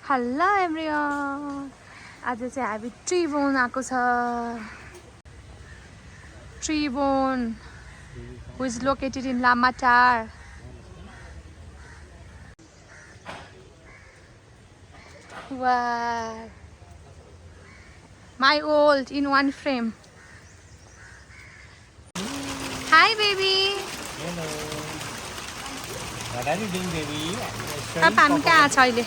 Hello everyone. आज चाहिँ हामी ट्रिबोन आएको छ. Tribone, who is located in Lamatar. Wow. My old in one frame. Hi baby. Hello. What are you doing, baby? अब हामी कहाँ छ अहिले?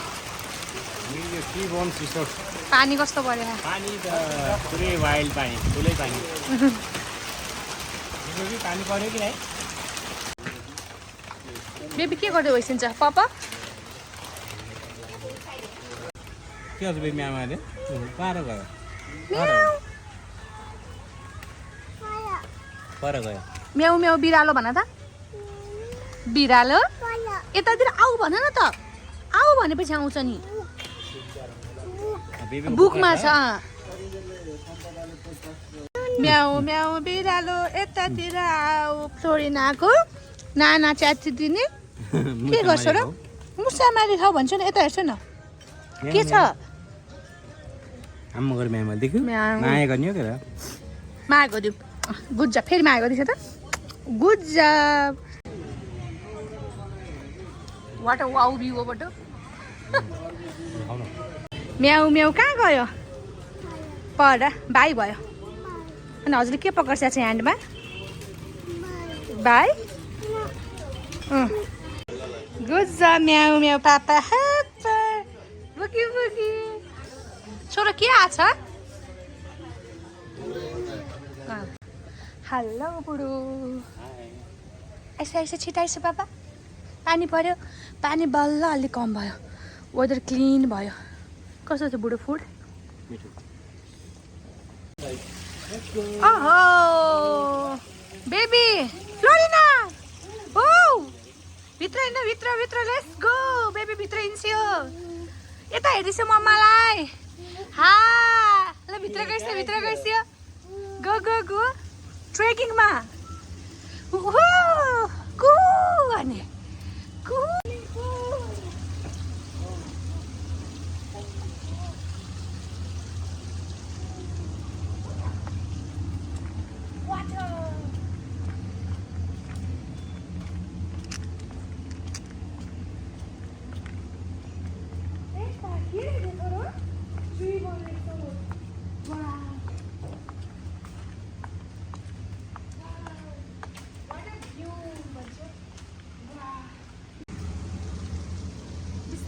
यो ट्रिबोन रिसोर्ट. पानी कस्तो पर्यो? पानी त पुरै वाइल्ड पानी, ठुलै पानी. बेबी पानी पर्यो कि नै? बेबी के गर्दै बसिन्छ? पापा? के गर्छ बेबी आमाले? पर गयो. पर गयो. म्याउ म्याउ बिरालो भन त. बिरालो? यतातिर आऊ भन न त. आऊ भनेपछि आउँछ नि. बुकमा छ. म्याउ म्याउ बिरालो यतातिर आऊ. फ्लोरिनाको नाना च्याची दिने. के गर्छ र? मुसा मारी खाऊ भन्छ नि. यता हेर्छु न. के छ? आम्मा गरे म्याम देख्यौ? म्याउ. माया गर्ने हो के र? माया गरिदिउँ. Good job. फेरि माया गरिदिन्छ त. Good job. What a wow view हो बटो. म्याउ म्याउ कहाँ गयो? पर बाई भयो. अनि हजुरले के पकड्छ चाहिँ ह्यान्डमा? बाई? गुड जब म्याउ म्याउ पापा हेप्पर. बुकी बुकी. छोरो के आछ? हेलो बुढो. यसो यसो छिटाइसो पापा. पानी पर्यो. पानी बल्ल अलिक कम भयो. वेदर क्लिन भयो. कस्तो छ बुढो फुड? ओहो बेबी फ्लोरिना. ओ भित्र हिँड्नु. भित्र भित्र. Let's go. बेबी भित्र हिँड्छ्यो. यता हेर्दैछ मम्मालाई. हा ल भित्र गइस्यो. भित्र गइस्यो. Go go go. ट्रेकिङमा. ओहो कु भने कु.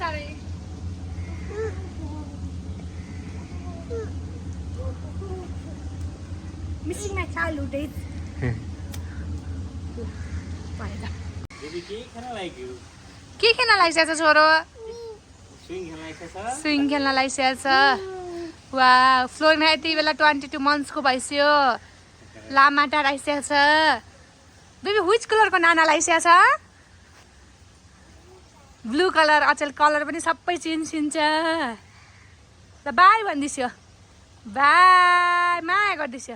Sorry. Missing my childhood days. Baby के खेल्न लाग्यो? के खेल्न लागिसकेको छ छोरो? स्विङ खेल्न लाग्छ. स्विङ खेल्न लागिसकेको छ. वाह फ्लोरिना यति बेला 22 मन्थ्सको भइसक्यो. लामाटार आइसकेको छ. बेबी व्हिच कलरको नाना लागिसकेको छ? Blue colour. अचेल कलर पनि सबै चिन्छ. ल बाई भन्दैछ. बाई माया गर्दैछ.